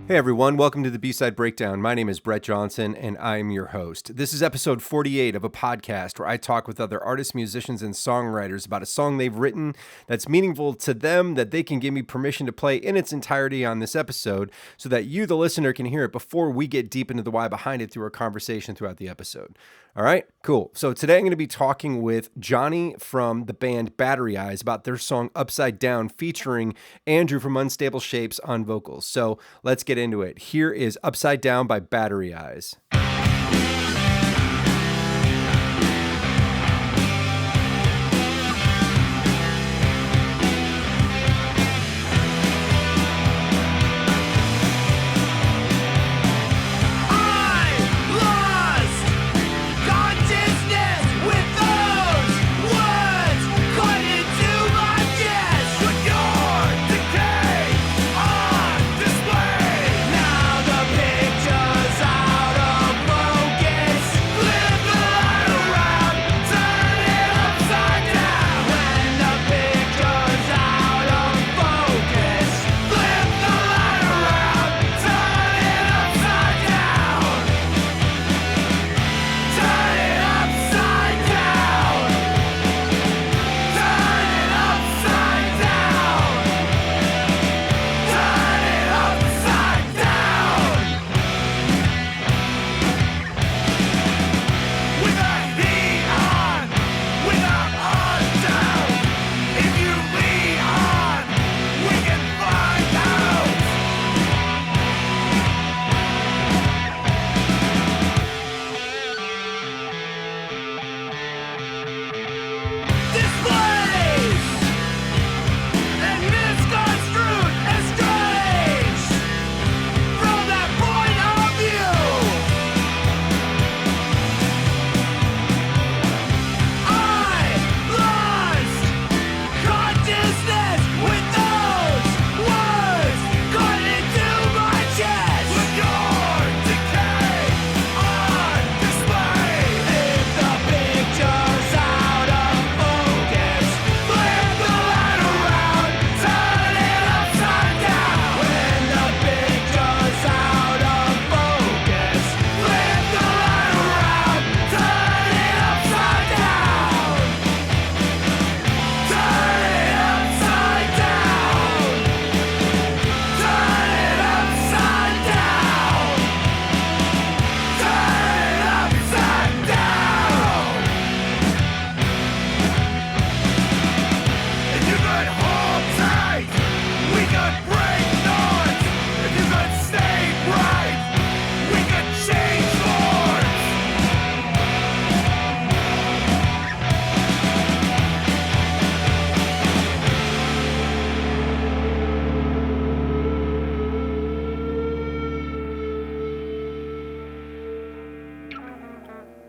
Hey everyone, welcome to the B-Side Breakdown. My name is Brett Johnson and I'm your host. This is episode 48 of a podcast where I talk with other artists, musicians, and songwriters about a song they've written that's meaningful to them that they can give me permission to play in its entirety on this episode so that you, the listener, can hear it before we get deep into the why behind it through our conversation throughout the episode. All right, cool. So today I'm going to be talking with Johnny from the band Battery Eyes about their song Upside Down featuring Andrew from Unstable Shapes on vocals. So let's get into it. Here is Upside Down by Battery Eyes.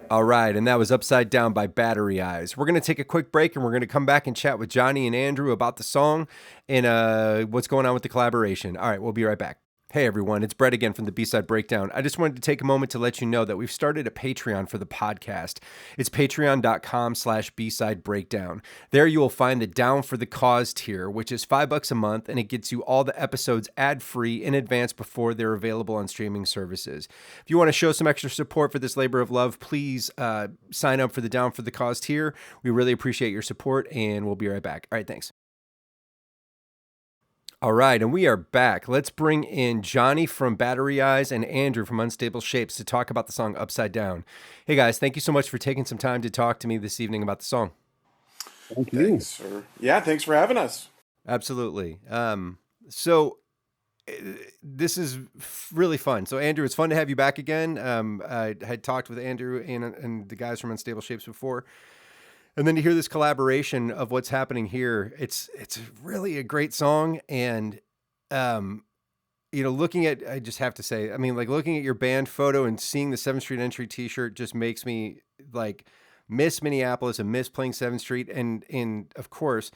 All right, and that was Upside Down by Battery Eyes. We're going to take a quick break and we're going to come back and chat with Johnny and Andrew about the song and what's going on with the collaboration. All right, we'll be right back. Hey everyone, it's Brett again from the B-Side Breakdown. I just wanted to take a moment to let you know that we've started a Patreon for the podcast. It's patreon.com/B-Side Breakdown. There you will find the Down for the Cause tier, which is $5 a month, and it gets you all the episodes ad-free in advance before they're available on streaming services. If you want to show some extra support for this labor of love, please sign up for the Down for the Cause tier. We really appreciate your support, and we'll be right back. All right, thanks. All right, and we are back. Let's bring in Johnny from Battery Eyes and Andrew from Unstable Shapes to talk about the song Upside Down. Hey guys, thank you so much for taking some time to talk to me this evening about the song. Thank you. Thanks for having us. Absolutely. So this is really fun. So Andrew, it's fun to have you back again. I had talked with Andrew and the guys from Unstable Shapes before. And then to hear this collaboration of what's happening here, it's really a great song. And, looking at, I just have to say, I mean, like looking at your band photo and seeing the 7th Street Entry t-shirt just makes me like miss Minneapolis and miss playing 7th Street. And of course,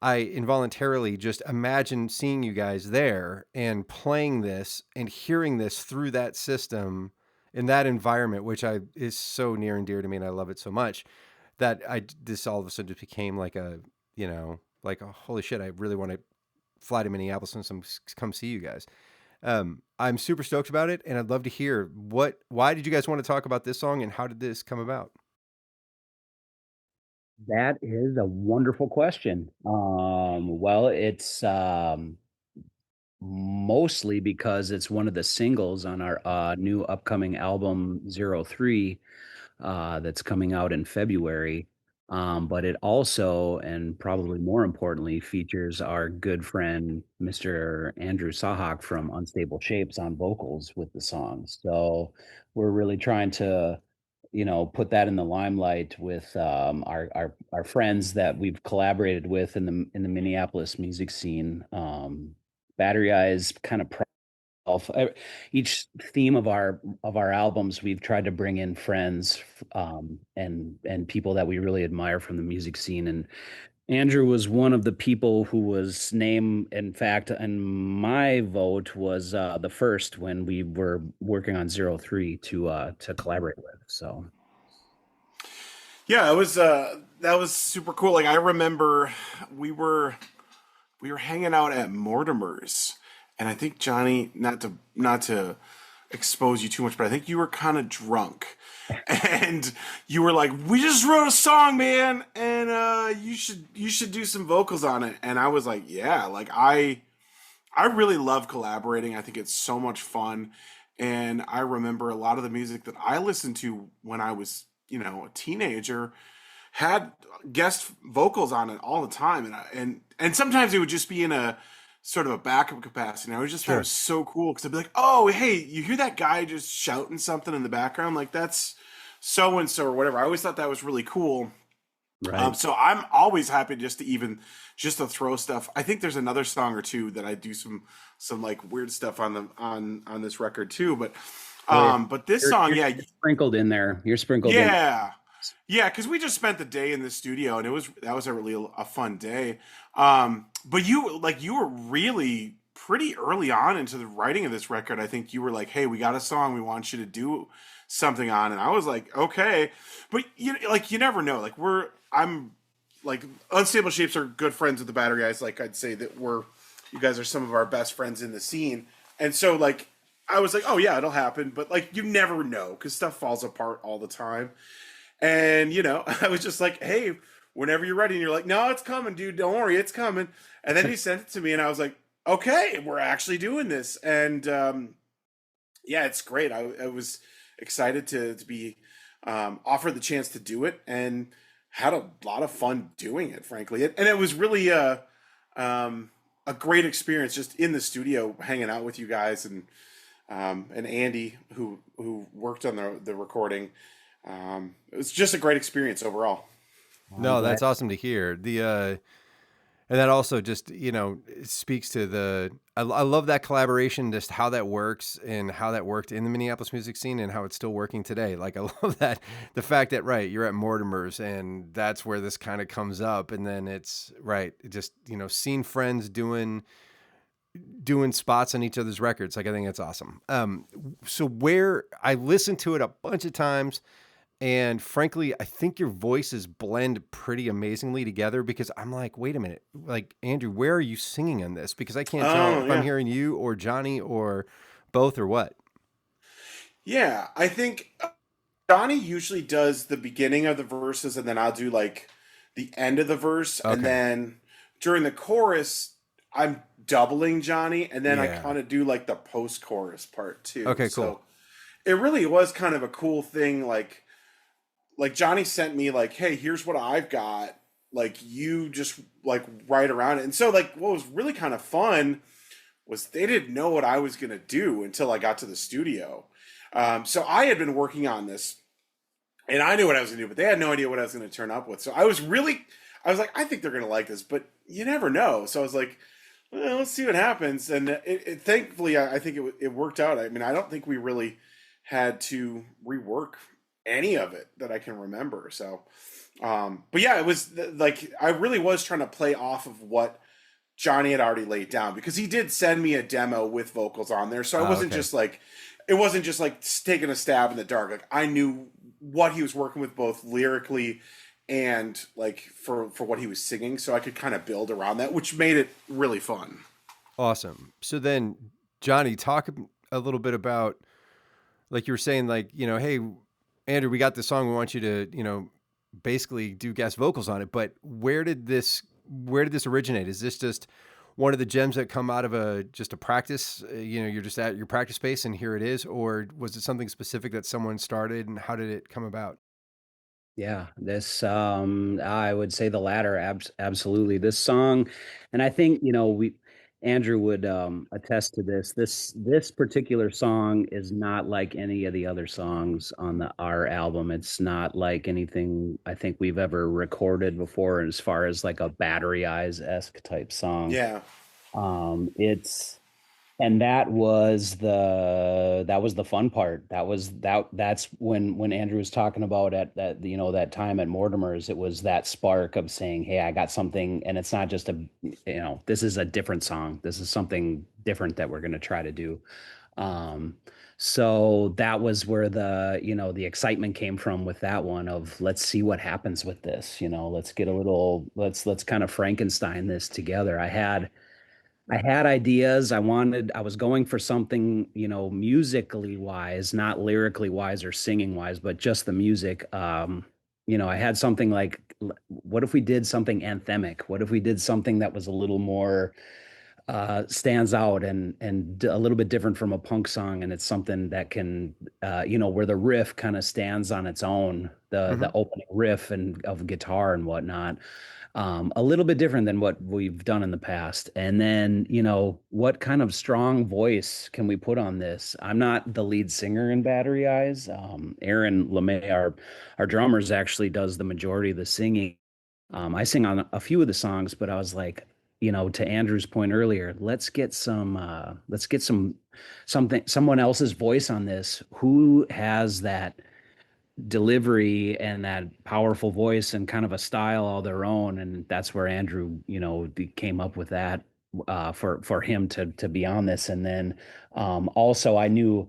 I involuntarily just imagine seeing you guys there and playing this and hearing this through that system in that environment, which is so near and dear to me. And I love it so much. That this all of a sudden just became like a holy shit, I really want to fly to Minneapolis and come see you guys. I'm super stoked about it, and I'd love to hear why did you guys want to talk about this song, and how did this come about? That is a wonderful question. Well, it's mostly because it's one of the singles on our new upcoming album Zero Three that's coming out in February. But it also, and probably more importantly, features our good friend Mr. Andrew Cahak from Unstable Shapes on vocals with the song. So we're really trying to, put that in the limelight with our friends that we've collaborated with in the Minneapolis music scene. Battery Eyes kind of each theme of our albums we've tried to bring in friends and people that we really admire from the music scene, and Andrew was one of the people who was named, in fact, and my vote was the first when we were working on Zero Three to collaborate with. So Yeah, it was that was super cool. Like I remember we were we were hanging out at Mortimer's, and I think Johnny, not to expose you too much, but I think you were kind of drunk, and you were like, "We just wrote a song, man, and you should do some vocals on it." And I was like, "Yeah, like I really love collaborating. I think it's so much fun." And I remember a lot of the music that I listened to when I was, a teenager had guest vocals on it all the time. And sometimes it would just be in a sort of a backup capacity. And I was just thought it was Sure. so cool because I'd be like, "Oh, hey, you hear that guy just shouting something in the background? Like that's so and so or whatever." I always thought that was really cool. right. So I'm always happy just to throw stuff. I think there's another song or two that I do some like weird stuff on the on this record too. But Well, but this you're, song, you're, yeah, you're sprinkled in there. You're sprinkled in. yeah, yeah, because we just spent the day in the studio and that was a really a fun day. But you were really pretty early on into the writing of this record. I think you were like, "Hey, we got a song we want you to do something on," and I was like, "Okay," but you never know. Like I'm like Unstable Shapes are good friends with the Battery Eyes. Like I'd say that you guys are some of our best friends in the scene, and so like I was like, "Oh yeah, it'll happen," but like you never know because stuff falls apart all the time. And I was just like, "Hey, whenever you're ready," and you're like, "No, it's coming, dude. Don't worry, it's coming." And then he sent it to me, and I was like, "Okay, we're actually doing this." And yeah, it's great. I was excited to be offered the chance to do it, and had a lot of fun doing it. Frankly, and it was really a great experience just in the studio, hanging out with you guys and Andy, who worked on the recording. It was just a great experience overall. Well, I'm No, glad. that's awesome to hear. And that also just, it speaks to I love that collaboration, just how that works and how that worked in the Minneapolis music scene and how it's still working today. Like, I love that, the fact that, right, you're at Mortimer's and that's where this kind of comes up. And then it's, right, just, seeing friends doing spots on each other's records. Like, I think that's awesome. So where I listened to it a bunch of times, and frankly, I think your voices blend pretty amazingly together because I'm like, wait a minute, like Andrew, where are you singing on this? Because I can't tell Oh if I'm yeah, hearing you or Johnny or both or what. yeah. I think Johnny usually does the beginning of the verses, and then I'll do like the end of the verse, and Okay. then during the chorus, I'm doubling Johnny, and then I Yeah. kind of do like the post-chorus part too. Okay, cool. So it really was kind of a cool thing. Like Johnny sent me like, "Hey, here's what I've got. Like you just like write around it." And so like what was really kind of fun was they didn't know what I was gonna do until I got to the studio. So I had been working on this and I knew what I was gonna do, but they had no idea what I was gonna turn up with. So I was like, I think they're gonna like this, but you never know. So I was like, well, let's see what happens. And thankfully, I think it worked out. I mean, I don't think we really had to rework any of it that I can remember. So, but yeah, it was like I really was trying to play off of what Johnny had already laid down because he did send me a demo with vocals on there. So Okay. it wasn't just like taking a stab in the dark. Like I knew what he was working with both lyrically and like for what he was singing, so I could kind of build around that, which made it really fun. Awesome. So then Johnny, talk a little bit about, like you were saying, like, hey, Andrew, we got this song. We want you to, basically do guest vocals on it. But where did this originate? Is this just one of the gems that come out of just a practice? You're just at your practice space and here it is, or was it something specific that someone started, and how did it come about? Yeah, this I would say the latter, absolutely. This song, and I think, we Andrew would attest to this. This particular song is not like any of the other songs on our album. It's not like anything I think we've ever recorded before as far as like a Battery Eyes-esque type song. Yeah. It's and that was the fun part. That's when Andrew was talking about at that, that time at Mortimer's. It was that spark of saying, hey, I got something, and it's not just this is a different song. This is something different that we're going to try to do. So that was where the excitement came from with that one of, let's see what happens with this. Let's kind of Frankenstein this together. I had ideas. I was going for something, musically wise, not lyrically wise or singing wise, but just the music. I had something like, what if we did something anthemic? What if we did something that was a little more stands out and a little bit different from a punk song, and it's something that can, where the riff kind of stands on its own, the opening riff and of guitar and whatnot. A little bit different than what we've done in the past. And then, what kind of strong voice can we put on this? I'm not the lead singer in Battery Eyes. Aaron LeMay, our drummers, actually does the majority of the singing. I sing on a few of the songs, but I was like, to Andrew's point earlier, someone else's voice on this. Who has that delivery and that powerful voice and kind of a style all their own? And that's where Andrew, came up with that for him to be on this. And then also I knew,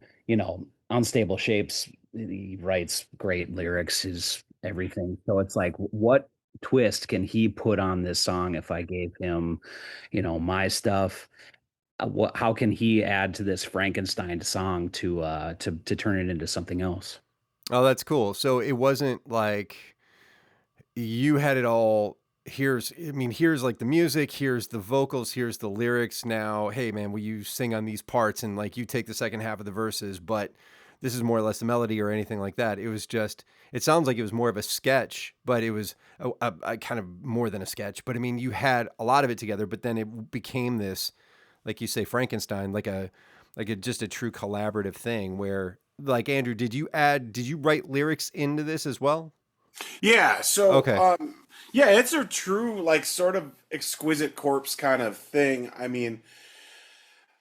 Unstable Shapes, he writes great lyrics, is everything. So it's like, what twist can he put on this song if I gave him, my stuff? How can he add to this Frankenstein song to turn it into something else? Oh, that's cool. So it wasn't like you had it all. Here's like the music, here's the vocals, here's the lyrics. Now, hey man, will you sing on these parts? And like you take the second half of the verses, but this is more or less the melody or anything like that. It was just, it sounds like it was more of a sketch, but it was a kind of more than a sketch. But I mean, you had a lot of it together, but then it became this, like you say, Frankenstein, just a true collaborative thing where, like, Andrew, did you write lyrics into this as well? Yeah. So, Okay. yeah, it's a true, like, sort of exquisite corpse kind of thing. I mean,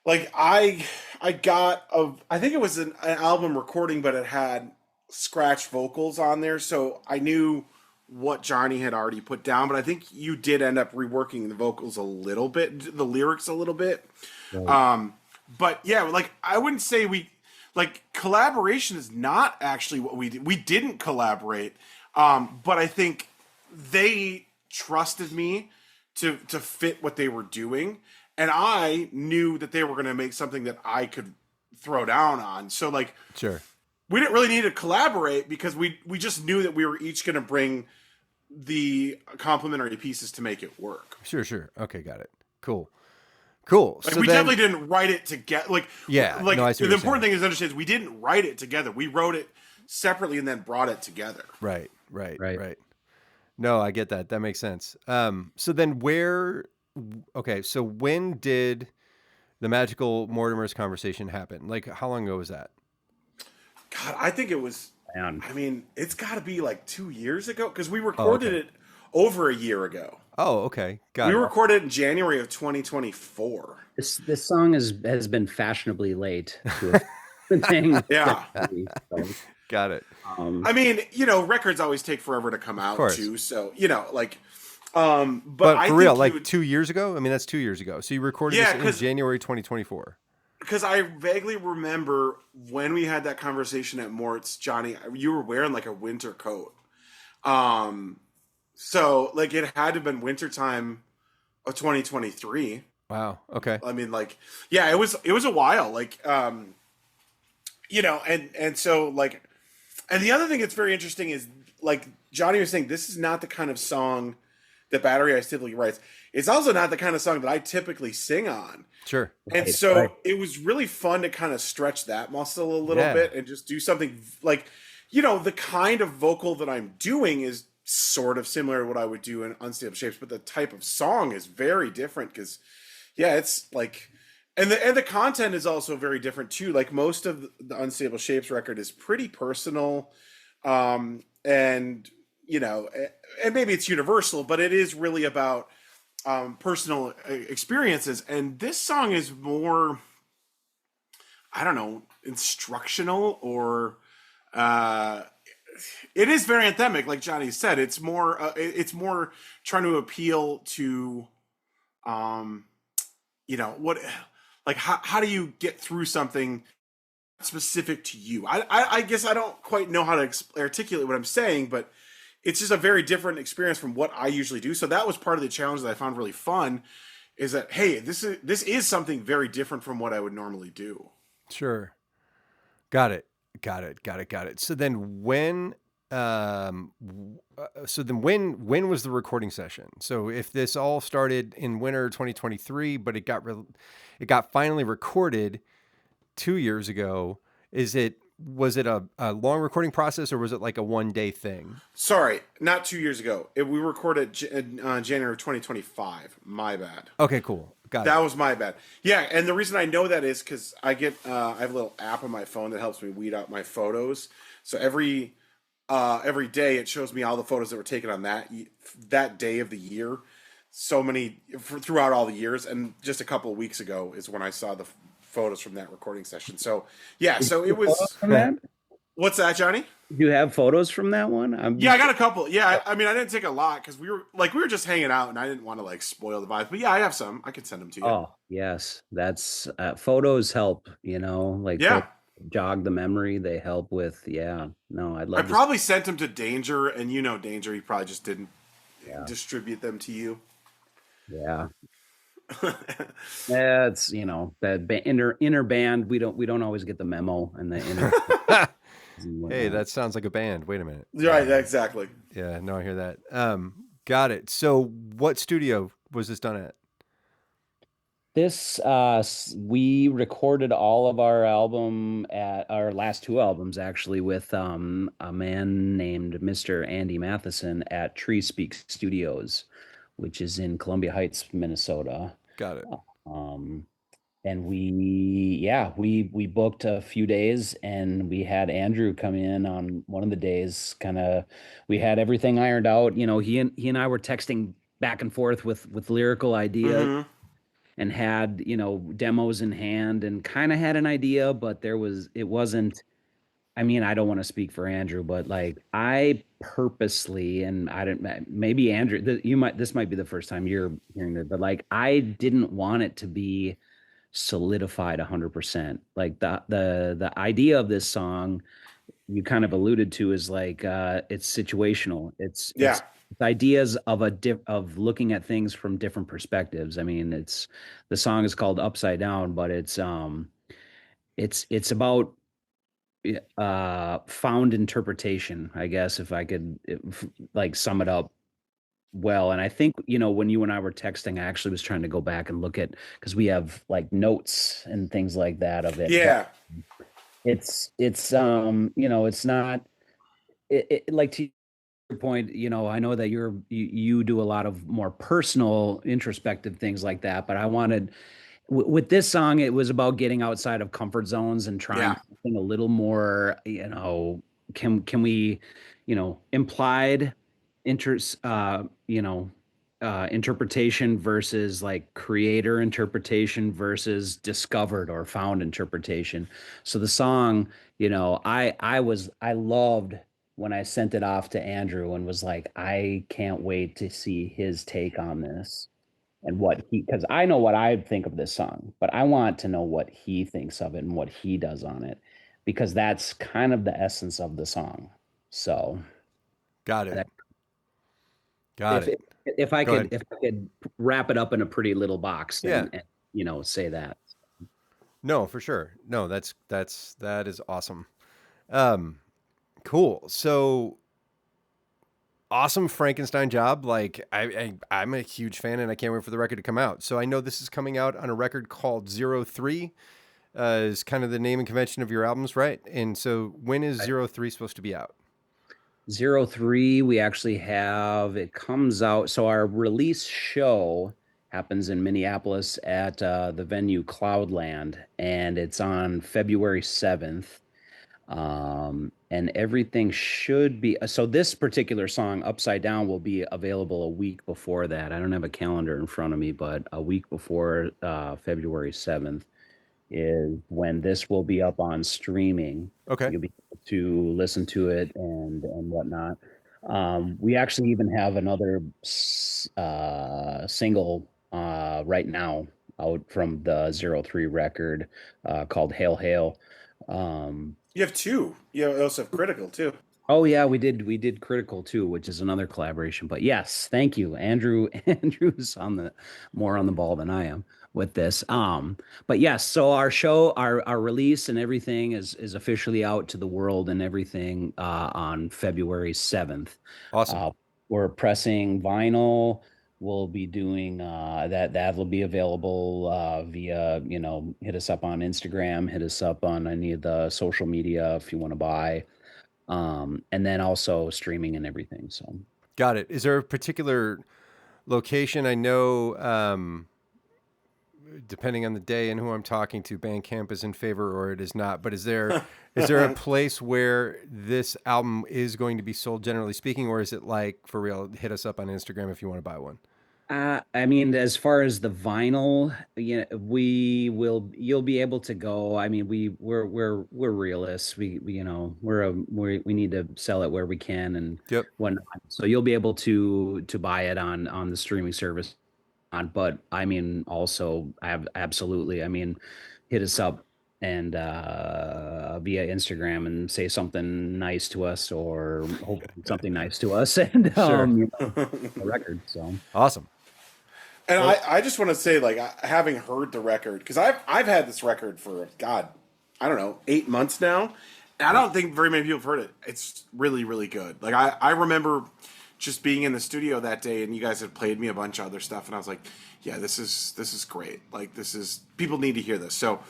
like, I think it was an album recording, but it had scratch vocals on there, so I knew what Johnny had already put down. But I think you did end up reworking the vocals a little bit, the lyrics a little bit. Right. But yeah, like, I wouldn't say collaboration is not actually what we did. We didn't collaborate. But I think they trusted me to fit what they were doing, and I knew that they were going to make something that I could throw down on. So, like, Sure. we didn't really need to collaborate because we just knew that we were each going to bring the complementary pieces to make it work. Sure. Okay, got it. Cool. Like, So we then, definitely didn't write it together. yeah, Like, no, I see what the you're important saying. thing is to understand is we didn't write it together. We wrote it separately and then brought it together. Right. Right. No, I get that. That makes sense. So then okay, so when did the magical Mortimer's conversation happen? Like, how long ago was that? God, I think it was. And I mean, it's got to be like 2 years ago because we Oh, recorded okay. it over a year ago. Oh, okay. Got We it. recorded it in January of 2024. this song has been fashionably late to a thing. Yeah. So, Got it. I mean, records always take forever to come out course. too. So, like, but But I for think real, you like would, 2 years ago? I mean, that's 2 years ago. So you recorded Yeah, this in 'cause- January 2024. because I vaguely remember when we had that conversation at Mort's, Johnny, you were wearing like a winter coat. So like it had to have been wintertime of 2023. Wow. Okay. I mean, like, yeah, it was a while, like, and so like, and the other thing that's very interesting is, like Johnny was saying, this is not the kind of song that Battery Eyes typically writes. It's also not the kind of song that I typically sing on. Sure. And Right, so right. it was really fun to kind of stretch that muscle a little Yeah. bit and just do something like, the kind of vocal that I'm doing is sort of similar to what I would do in Unstable Shapes, but the type of song is very different because, yeah, it's like, and the content is also very different too. Like most of the Unstable Shapes record is pretty personal, and and maybe it's universal, but it is really about personal experiences. And this song is more, I don't know, instructional, or uh, it is very anthemic, like Johnny said. It's more trying to appeal to, um, what, like how do you get through something specific to you? I guess I don't quite know how to articulate what I'm saying, but it's just a very different experience from what I usually do. So that was part of the challenge that I found really fun. Is that, hey, this is something very different from what I would normally do. Sure. Got it. Got it. Got it. Got it. So then when was the recording session? So if this all started in winter 2023, but it got finally recorded 2 years ago, was it a long recording process, or was it like a 1 day thing? Sorry, not 2 years ago. We recorded January of 2025. My bad. Okay, cool. Got That it. was my bad. Yeah, and the reason I know that is because I have a little app on my phone that helps me weed out my photos. So every day it shows me all the photos that were taken on that day of the year. So many throughout all the years, and just a couple of weeks ago is when I saw the photos from that recording session. So yeah, Did so you it have photos was. from that? What's that, Johnny? Do you have photos from that one? I'm Yeah, I got a couple. Yeah, I mean, I didn't take a lot because we were just hanging out, and I didn't want to like spoil the vibes. But yeah, I have some. I could send them to you. Oh, yes. That's photos help, like Yeah, jog the memory. They help with, yeah. No, I'd I love to. probably sent them to Danger, and Danger, he probably just didn't Yeah. distribute them to you. Yeah. Yeah, it's, that inner band, we don't always get the memo and the inner and Hey, whatnot. that sounds like a band. Wait a minute. Right, exactly. Yeah, no, I hear that. Got it. So what studio was this done at? This we recorded all of our album at our last two albums actually with a man named Mr. Andy Matheson at Tree Speak Studios, which is in Columbia Heights, Minnesota. Got it. Um, and we booked a few days and we had Andrew come in on one of the days. Kind of, we had everything ironed out. He and I were texting back and forth with lyrical ideas Hmm. and had demos in hand and kind of had an idea, but it wasn't. I mean, I don't want to speak for Andrew, but like I purposely, and I didn't, maybe Andrew, this might be the first time you're hearing it, but like I didn't want it to be solidified 100%. Like the idea of this song you kind of alluded to is like it's situational. It's Yeah, ideas of looking at things from different perspectives. I mean, the song is called Upside Down, but it's about found interpretation, I guess, if I could like sum it up well. And I think, when you and I were texting, I actually was trying to go back and look at, because we have like notes and things like that of it. But yeah, it's not like to your point, I know that you do a lot of more personal introspective things like that, but I wanted with this song, it was about getting outside of comfort zones and trying yeah, something a little more, can we, implied inters interpretation versus like creator interpretation versus discovered or found interpretation. So the song, I loved when I sent it off to Andrew and was like, I can't wait to see his take on this and because I know what I think of this song, but I want to know what he thinks of it and what he does on it, because that's kind of the essence of the song. So Got it. that, Got If it. Go ahead. if I could wrap it up in a pretty little box Yeah. and say that. No, for sure. No, that is awesome. Um, cool. So awesome Frankenstein job. Like I'm a huge fan and I can't wait for the record to come out. So I know this is coming out on a record called 03, is kind of the name and convention of your albums, right? And so when is 03 supposed to be out? 03, we actually have it comes out. So our release show happens in Minneapolis at the venue Cloudland, and it's on February 7th. And everything should be so this particular song, Upside Down, will be available a week before that. I don't have a calendar in front of me, but a week before February 7th is when this will be up on streaming. Okay. You'll be able to listen to it and whatnot. We actually even have another single right now out from the 03 record called Hail Hail. You have two. You also have Critical too. Oh yeah, we did Critical too, which is another collaboration. But yes, thank you. Andrew Andrew's on the more on the ball than I am with this. But yes, so our show, our release and everything is officially out to the world and everything on February 7th. Awesome. We're pressing vinyl. We'll be doing that'll be available via, hit us up on Instagram, hit us up on any of the social media if you want to buy. And then also streaming and everything. So Got it. Is there a particular location? I know, depending on the day and who I'm talking to, Bandcamp is in favor or it is not. But is there a place where this album is going to be sold, generally speaking, or is it like for real? Hit us up on Instagram if you want to buy one. I mean, as far as the vinyl, you'll be able to go. I mean, we're realists. We need to sell it where we can and Yep. whatnot. So you'll be able to buy it on the streaming service. But I mean, also, absolutely. I mean, hit us up and via Instagram and say something nice to us or hopefully something nice to us and Sure. a record. So Awesome. And I just want to say, like, having heard the record, because I've had this record for, God, I don't know, 8 months now. And I don't think very many people have heard it. It's really, really good. Like, I remember just being in the studio that day and you guys had played me a bunch of other stuff. And I was like, yeah, this is great. Like, people need to hear this. So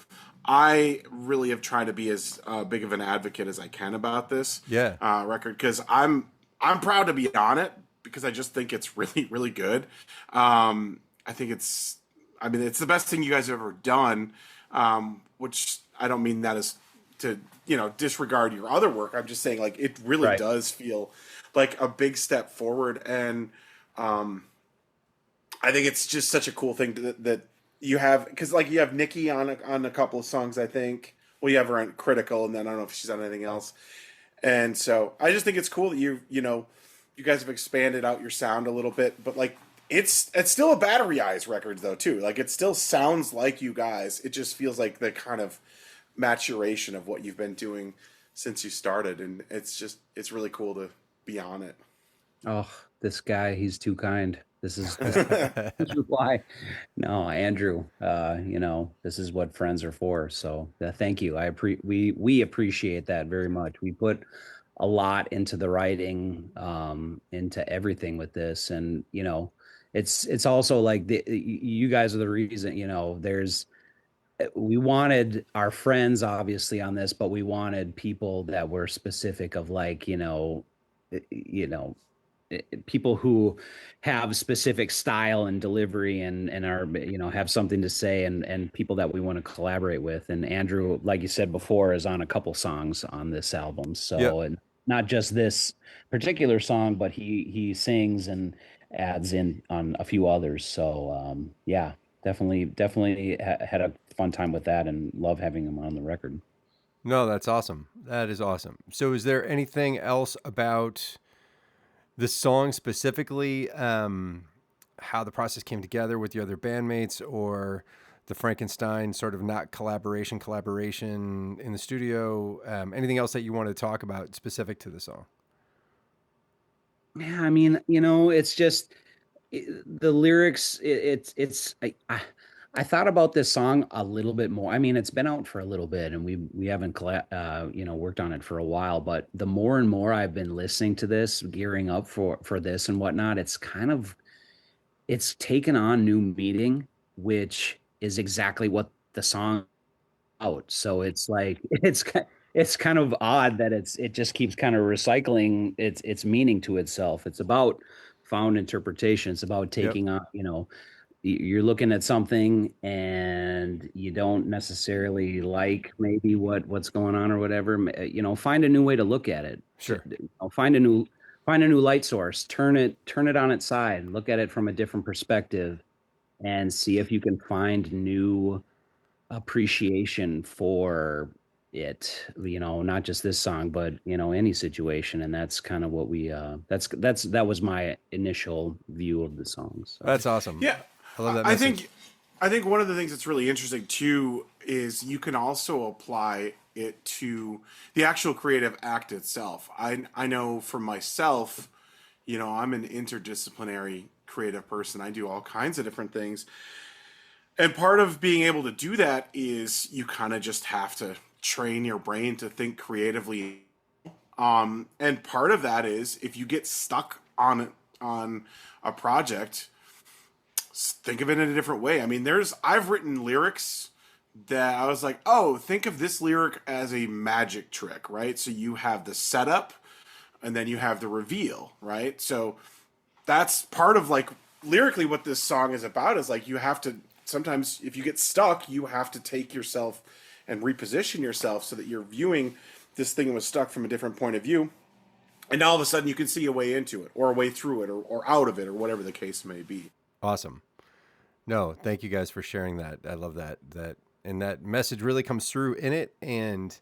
I really have tried to be as big of an advocate as I can about this record, because I'm proud to be on it, because I just think it's really, really good. I think it's the best thing you guys have ever done, which I don't mean that as to, disregard your other work. I'm just saying, like, it really does feel like a big step forward. And I think it's just such a cool thing that you have, because, like, you have Nikki on a couple of songs, I think. Well, you have her on Critical, and then I don't know if she's on anything else. And so I just think it's cool that you guys have expanded out your sound a little bit, but, like, it's still a Battery Eyes record though too. Like, it still sounds like you guys. It just feels like the kind of maturation of what you've been doing since you started, and it's really cool to be on it. Oh, this guy, he's too kind. This is why. No, Andrew, this is what friends are for. So thank you. We appreciate that very much. We put a lot into the writing, into everything with this. And, it's also like you guys are the reason, we wanted our friends obviously on this, but we wanted people that were specific of, like, people who have specific style and delivery and are, have something to say, and people that we want to collaborate with. And Andrew, like you said before, is on a couple songs on this album. So, and not just this particular song, but he sings and adds in on a few others. So, yeah, definitely had a fun time with that and love having him on the record. No, that's awesome. That is awesome. So is there anything else about the song specifically, how the process came together with your other bandmates, or the Frankenstein sort of not collaboration in the studio? Anything else that you want to talk about specific to the song? Yeah, I mean, it's just the lyrics. I thought about this song a little bit more. I mean, it's been out for a little bit, and we haven't worked on it for a while. But the more and more I've been listening to this, gearing up for this and whatnot, it's taken on new meaning, which is exactly what the song out. So it's like it's kind of odd that it just keeps kind of recycling its meaning to itself. It's about found interpretation. It's about Yep. taking on, you're looking at something and you don't necessarily like maybe what's going on or whatever. Find a new way to look at it. Sure. Find a new light source. Turn it on its side. Look at it from a different perspective and see if you can find new appreciation for it, not just this song, but any situation. And that's kind of what that was my initial view of the song. So That's awesome. Yeah, I love that I message. think one of the things that's really interesting too is you can also apply it to the actual creative act itself. I know for myself, I'm an interdisciplinary creative person. I do all kinds of different things. And part of being able to do that is you kind of just have to train your brain to think creatively. And part of that is if you get stuck on a project, think of it in a different way. I mean, I've written lyrics that I was like, oh, think of this lyric as a magic trick, right? So you have the setup and then you have the reveal, right? So that's part of like lyrically what this song is about is like you have to sometimes if you get stuck, you have to take yourself and reposition yourself so that you're viewing this thing was stuck from a different point of view. And all of a sudden you can see a way into it or a way through it or out of it or whatever the case may be. Awesome. No, thank you guys for sharing that. I love that. And that message really comes through in it. And,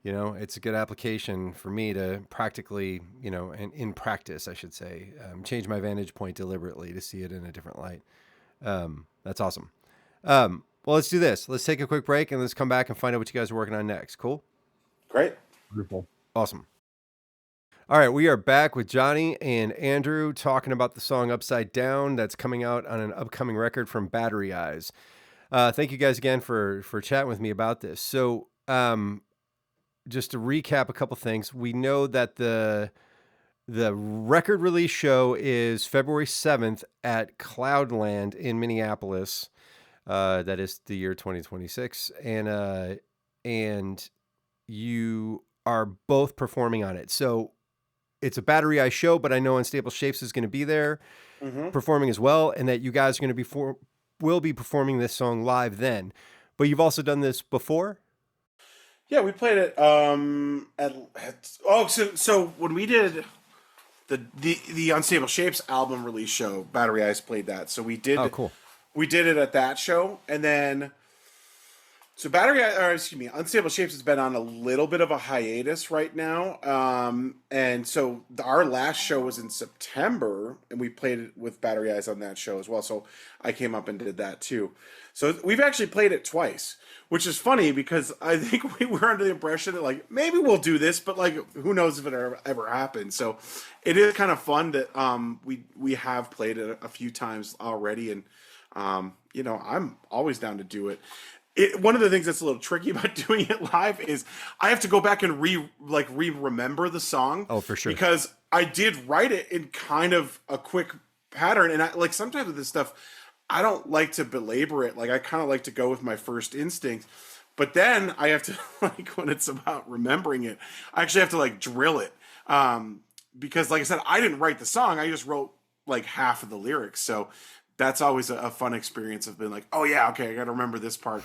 it's a good application for me to practically, and in practice, I should say, change my vantage point deliberately to see it in a different light. That's awesome. Well, let's do this. Let's take a quick break and let's come back and find out what you guys are working on next. Cool? Great. wonderful. Awesome. All right, we are back with Johnny and Andrew talking about the song Upside Down that's coming out on an upcoming record from Battery Eyes. Thank you guys again for chatting with me about this. So just to recap a couple things, we know that the record release show is February 7th at Cloudland in Minneapolis. That is the year 2026. And you are both performing on it. So it's a Battery Eye show, but I know Unstable Shapes is going to be there performing as well, and that you guys are going to will be performing this song live then. But you've also done this before? Yeah, we played it so when we did the Unstable Shapes album release show, Battery Eyes played that. So we did Cool. We did it at that show, and then Unstable Shapes has been on a little bit of a hiatus right now. And so our last show was in September, and we played it with Battery Eyes on that show as well. So I came up and did that too. So we've actually played it twice, which is funny because I think we were under the impression that like maybe we'll do this, but like who knows if it ever happens. So it is kind of fun that we have played it a few times already, and I'm always down to do it. One of the things that's a little tricky about doing it live is I have to go back and remember the song. Oh, for sure. Because I did write it in kind of a quick pattern, and I like sometimes with this stuff, I don't like to belabor it. Like I kind of like to go with my first instinct, but then I have to like when it's about remembering it, I actually have to like drill it. Because like I said, I didn't write the song. I just wrote like half of the lyrics. So that's always a fun experience of being like, oh yeah, okay, I got to remember this part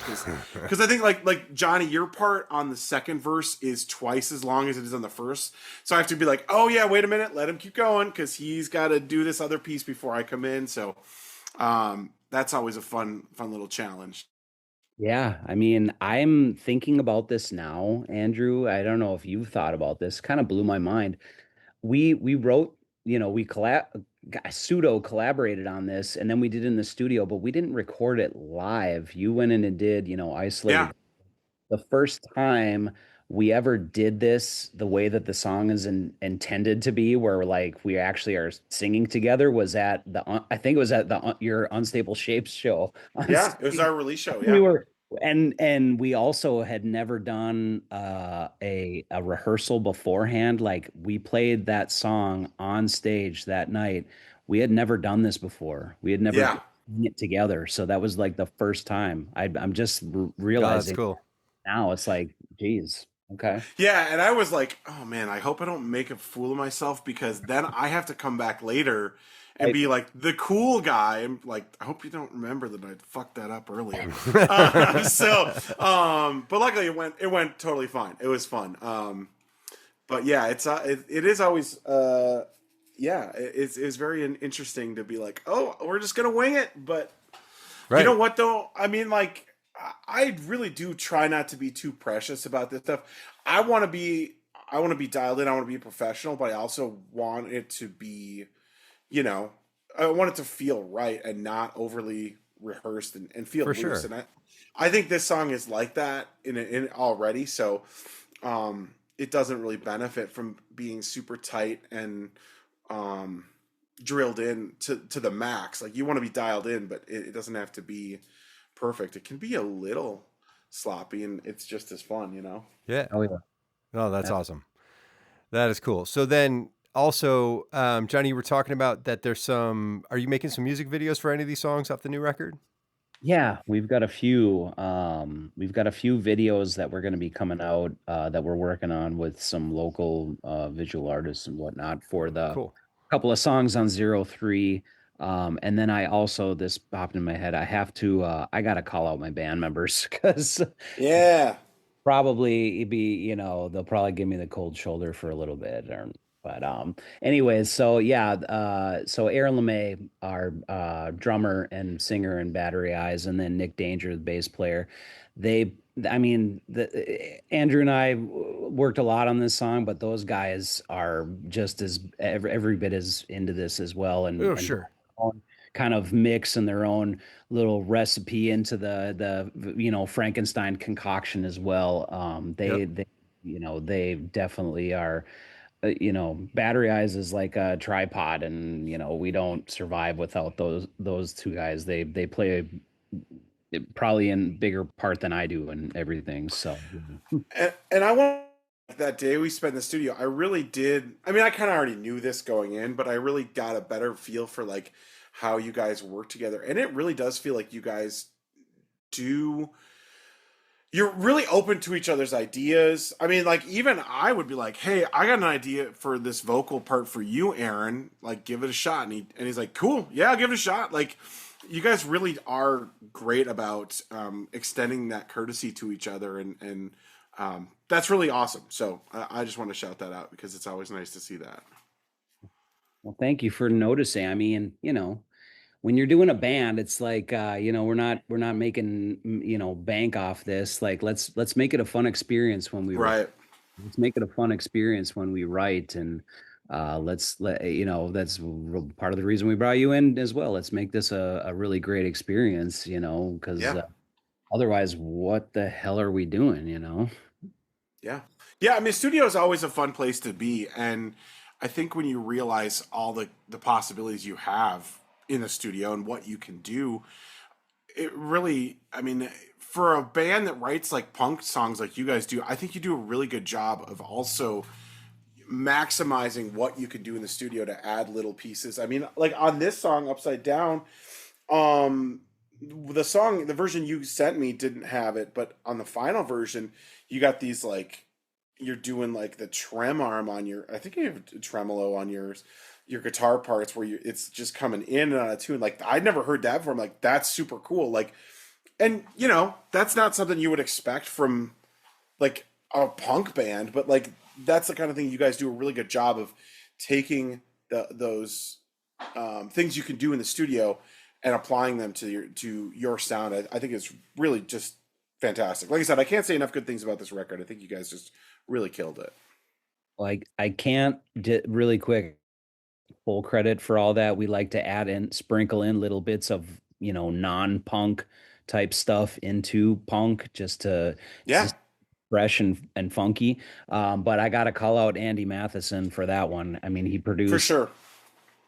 because I think like Johnny, your part on the second verse is twice as long as it is on the first, so I have to be like, oh yeah, wait a minute, let him keep going because he's got to do this other piece before I come in. So that's always a fun little challenge. Yeah, I mean, I'm thinking about this now, Andrew. I don't know if you've thought about this. Kind of blew my mind. We wrote, we pseudo collaborated on this, and then we did it in the studio, but we didn't record it live. You went in and did, isolated. Yeah. The first time we ever did this the way that the song is intended to be, where like we actually are singing together, was at I think it was at the your Unstable Shapes show on Yeah, it was stage. our release show. We Yeah. were, and we also had never done a rehearsal beforehand. Like we played that song on stage that night. We had never done this before. We had never Yeah. done it together. So that was like the first time. I'm just Oh, that's realizing cool. now. It's like, geez, okay. Yeah, and I was like, oh man, I hope I don't make a fool of myself because then I have to come back later and Right. be like the cool guy. And like, I hope you don't remember that I fucked that up earlier. But luckily it went totally fine. It was fun. But yeah, it is always yeah, it's very interesting to be like, oh, we're just gonna wing it. But Right. you know what though? I mean, like, I really do try not to be too precious about this stuff. I want to be, I want to be dialed in. I want to be a professional, but I also want it to be, you know, I want it to feel right and not overly rehearsed and feel For loose. sure. And I think this song is like that in already. So, it doesn't really benefit from being super tight and um, drilled in to the max. Like you want to be dialed in, but it doesn't have to be perfect. It can be a little sloppy, and it's just as fun, you know. Yeah. Oh yeah. Oh, that's awesome. That is cool. So then also, Johnny, you were talking about that there's some, are you making some music videos for any of these songs off the new record? Yeah, we've got a few videos that we're going to be coming out that we're working on with some local visual artists and whatnot for the Cool. couple of songs on 03. And then I also, this popped in my head, I got to call out my band members because Yeah. probably be, they'll probably give me the cold shoulder for a little bit. But anyways, so yeah, so Aaron LeMay, our drummer and singer in Battery Eyes, and then Nick Danger, the bass player, they, I mean, Andrew and I worked a lot on this song, but those guys are just as every bit as into this as well, Oh, and sure. own kind of mix and their own little recipe into the Frankenstein concoction as well. Yep. They definitely are. Battery Eyes is like a tripod, and we don't survive without those two guys. They play probably in bigger part than I do and everything. So And I want that day we spent in the studio. I really did. I mean, I kind of already knew this going in, but I really got a better feel for like how you guys work together, and it really does feel like you guys do. You're really open to each other's ideas. I mean, like even I would be like, "Hey, I got an idea for this vocal part for you, Aaron. Like, give it a shot." And he's like, "Cool, yeah, I'll give it a shot." Like, you guys really are great about extending that courtesy to each other, and that's really awesome. So I just want to shout that out because it's always nice to see that. well, thank you for noticing. I mean, when you're doing a band, it's like we're not making bank off this. Like let's make it a fun experience when we Right. let's make it a fun experience when we write, and that's part of the reason we brought you in as well. Let's make this a really great experience, because Yeah. otherwise, what the hell are we doing? Yeah. Yeah, I mean, studio is always a fun place to be, and I think when you realize all the possibilities you have in the studio and what you can do, it really, I mean, for a band that writes like punk songs like you guys do, I think you do a really good job of also maximizing what you can do in the studio to add little pieces. I mean, like on this song Upside Down, um the version you sent me didn't have it, but on the final version you got these like you're doing like the trem arm on your, I think you have a tremolo on your guitar parts where it's just coming in and out of tune. Like I'd never heard that before. I'm like, that's super cool. Like, and that's not something you would expect from like a punk band, but like that's the kind of thing you guys do a really good job of taking those things you can do in the studio and applying them to your sound. I think it's really just fantastic. Like I said, I can't say enough good things about this record. I think you guys just really killed it. Like I can't really quick full credit for all that. We like to sprinkle in little bits of non-punk type stuff into punk just to Yeah. fresh and funky. But I got to call out Andy Matheson for that one. I mean, he For produced. sure.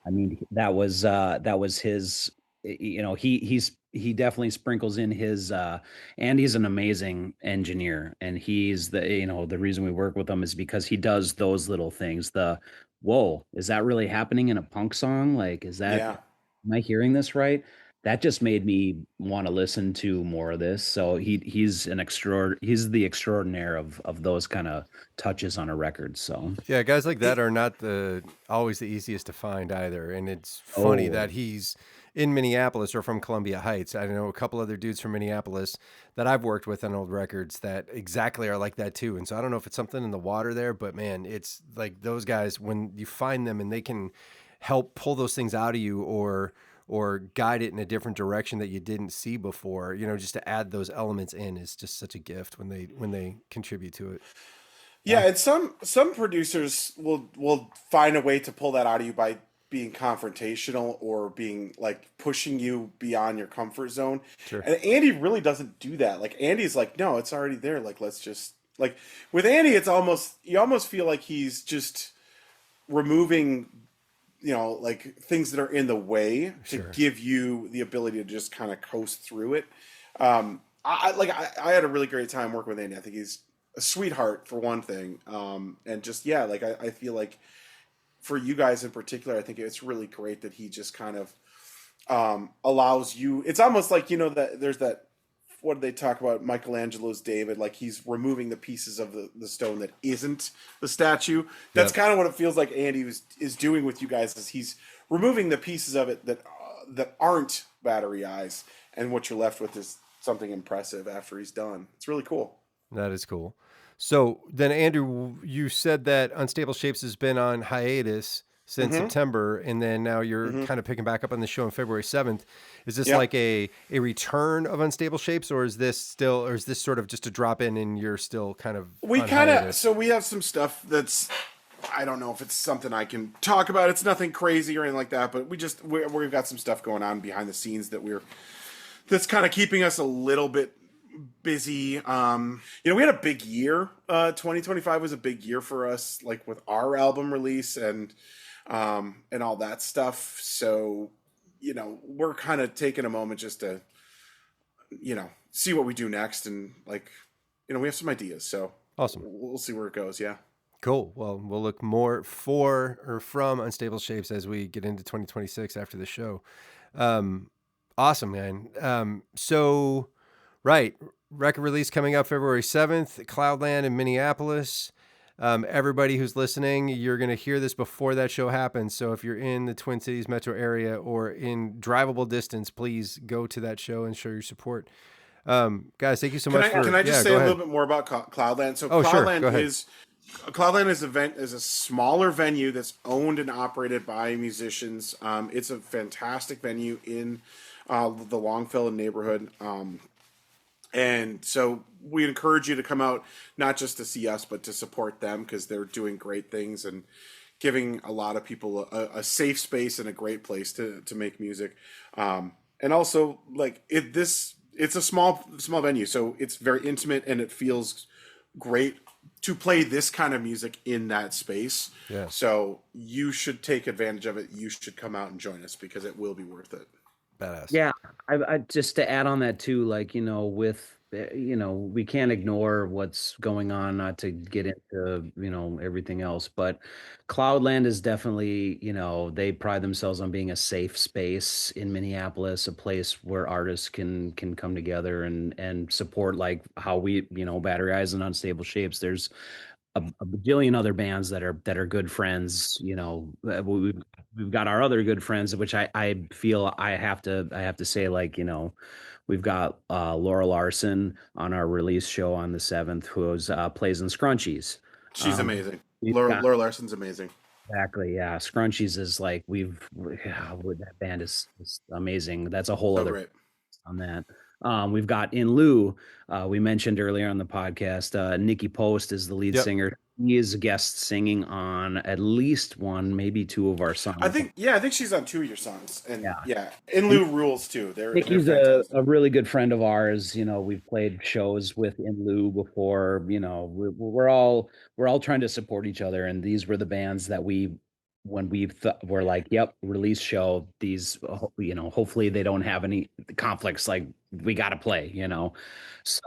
I mean, that was his. He definitely sprinkles in his. And he's an amazing engineer, and he's the reason we work with him is because he does those little things. Whoa, is that really happening in a punk song? Like, Yeah. am I hearing this right? That just made me want to listen to more of this. So he's the extraordinaire of those kind of touches on a record. So Yeah, guys like that are not always the easiest to find either. And it's funny oh that he's in Minneapolis or from Columbia Heights. I know a couple other dudes from Minneapolis that I've worked with on old records that exactly are like that too. And so I don't know if it's something in the water there, but man, it's like those guys, when you find them and they can help pull those things out of you or guide it in a different direction that you didn't see before, just to add those elements in is just such a gift when they contribute to it. Yeah, and some producers will find a way to pull that out of you by being confrontational or being like pushing you beyond your comfort zone. Sure. And Andy really doesn't do that. Like Andy's like, no, it's already there. Like let's just like with Andy, it's almost you almost feel like he's just removing like things that are in the way to Sure. give you the ability to just kind of coast through it. I had a really great time working with Andy. I think he's a sweetheart for one thing. And just, yeah, like I feel like for you guys in particular, I think it's really great that he just kind of allows you, it's almost like, that there's that, what do they talk about? Michelangelo's David, like he's removing the pieces of the stone that isn't the statue. That's kind of what it feels like Andy is doing with you guys, is he's removing the pieces of it that aren't battery eyes, and what you're left with is something impressive after he's done. It's really cool. That is cool. So then, Andrew, you said that Unstable Shapes has been on hiatus since September, and then now you're kind of picking back up on the show on February 7th. Is this like a return of Unstable Shapes, or is this sort of just a drop in and you're still kind of we have some stuff that's, I don't know if it's something I can talk about. It's nothing crazy or anything like that, but we've got some stuff going on behind the scenes that's kind of keeping us a little bit busy. We had a big year. 2025 was a big year for us, like with our album release and all that stuff. So, we're kind of taking a moment just to, see what we do next. And like, we have some ideas, so awesome. We'll see where it goes. Yeah. Cool. Well, we'll look more from Unstable Shapes as we get into 2026 after the show. Awesome, man. So, right. Record release coming up February 7th, Cloudland in Minneapolis. Everybody who's listening, you're going to hear this before that show happens. So if you're in the Twin Cities metro area or in drivable distance, please go to that show and show your support. Guys, thank you so much. Can I just say a little bit more about Cloudland? So Cloudland is a smaller venue that's owned and operated by musicians. It's a fantastic venue in the Longfellow neighborhood. And so we encourage you to come out, not just to see us, but to support them, because they're doing great things and giving a lot of people a safe space and a great place to make music. And also, like it's a small venue, so it's very intimate and it feels great to play this kind of music in that space. Yeah. So you should take advantage of it. You should come out and join us, because it will be worth it. Badass. yeah, I just to add on that too, like with we can't ignore what's going on, not to get into everything else, but Cloudland is definitely they pride themselves on being a safe space in Minneapolis, a place where artists can come together and support, like how we Battery Eyes and Unstable Shapes. There's a bajillion other bands that are good friends. We've got our other good friends, which I feel I have to say, like, we've got Laura Larson on our release show on the 7th, who plays in Scrunchies. She's amazing. Laura Larson's amazing. Exactly. Yeah. Scrunchies is like, that band is amazing. That's a whole other great. On that. We've got In Lieu, we mentioned earlier on the podcast, Nikki Post is the lead singer He is a guest singing on at least one, maybe two of our songs. I think she's on 2 of your songs, and Yeah. In Lieu rules too. They're Nikki's fantastic. a really good friend of ours. We've played shows with In Lieu before. We're all trying to support each other, and these were the bands that when we were like, yep, release show. These, hopefully they don't have any conflicts. Like we got to play. So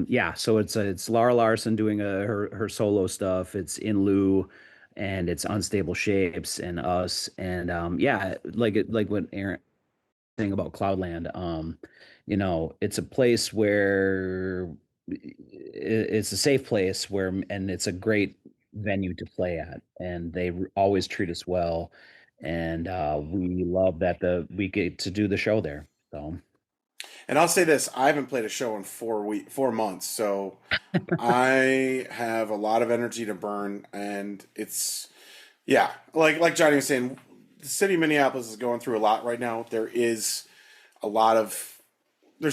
yeah, so it's Laura Larson doing her solo stuff. It's In Lieu, and it's Unstable Shapes and us, and yeah, like what Aaron thing about Cloudland. It's a place where it's a safe place and it's a great venue to play at, and they always treat us well, and we love that we get to do the show there. So, And I'll say this: I haven't played a show in 4 months, so I have a lot of energy to burn, and it's like Johnny was saying, the city of Minneapolis is going through a lot right now. There's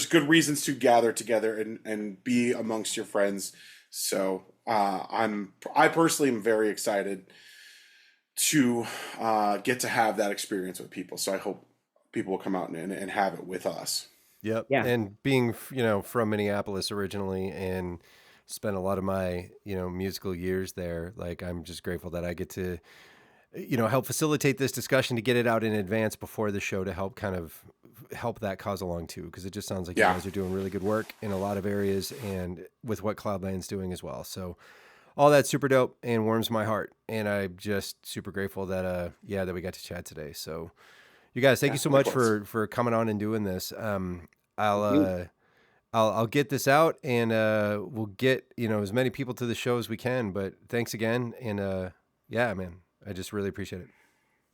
good reasons to gather together and be amongst your friends. So I personally am very excited to get to have that experience with people. So I hope people will come out and have it with us. Yep. Yeah. And being, from Minneapolis originally and spent a lot of my, musical years there, like I'm just grateful that I get to, help facilitate this discussion, to get it out in advance before the show, to help that cause along too. Because it just sounds like you guys are doing really good work in a lot of areas and with what Cloudland's doing as well. So all that's super dope and warms my heart. And I'm just super grateful that, that we got to chat today. So you guys, thank you so much for coming on and doing this. I'll get this out, and we'll get as many people to the show as we can. But thanks again, and man, I just really appreciate it.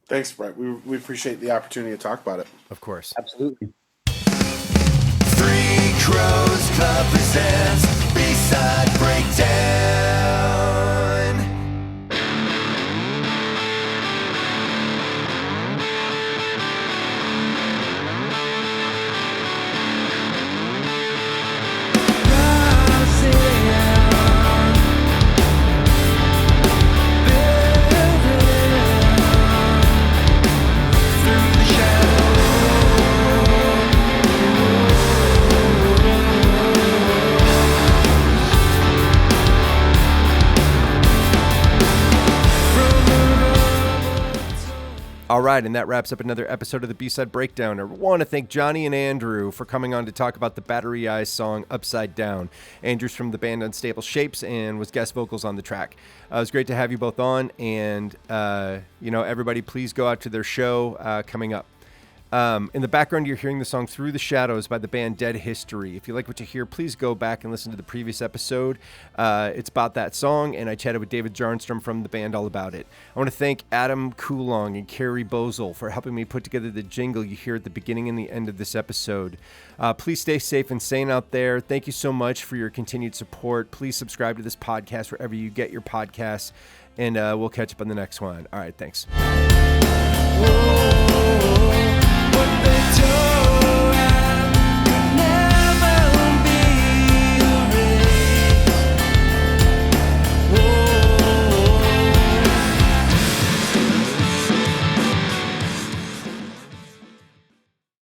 Thanks, Brett. We appreciate the opportunity to talk about it. Of course, absolutely. Three Crows Club presents B-Side Breakdown. All right, and that wraps up another episode of the B-Side Breakdown. I want to thank Johnny and Andrew for coming on to talk about the Battery Eyes song Upside Down. Andrew's from the band Unstable Shapes and was guest vocals on the track. It was great to have you both on, and everybody, please go out to their show coming up. In the background, you're hearing the song Through the Shadows by the band Dead History. If you like what you hear, please go back and listen to the previous episode. It's about that song, and I chatted with David Jarnstrom from the band all about it. I want to thank Adam Coulong and Carrie Bozel for helping me put together the jingle you hear at the beginning and the end of this episode. Please stay safe and sane out there. Thank you so much for your continued support. Please subscribe to this podcast wherever you get your podcasts, and we'll catch up on the next one. All right, thanks. Whoa.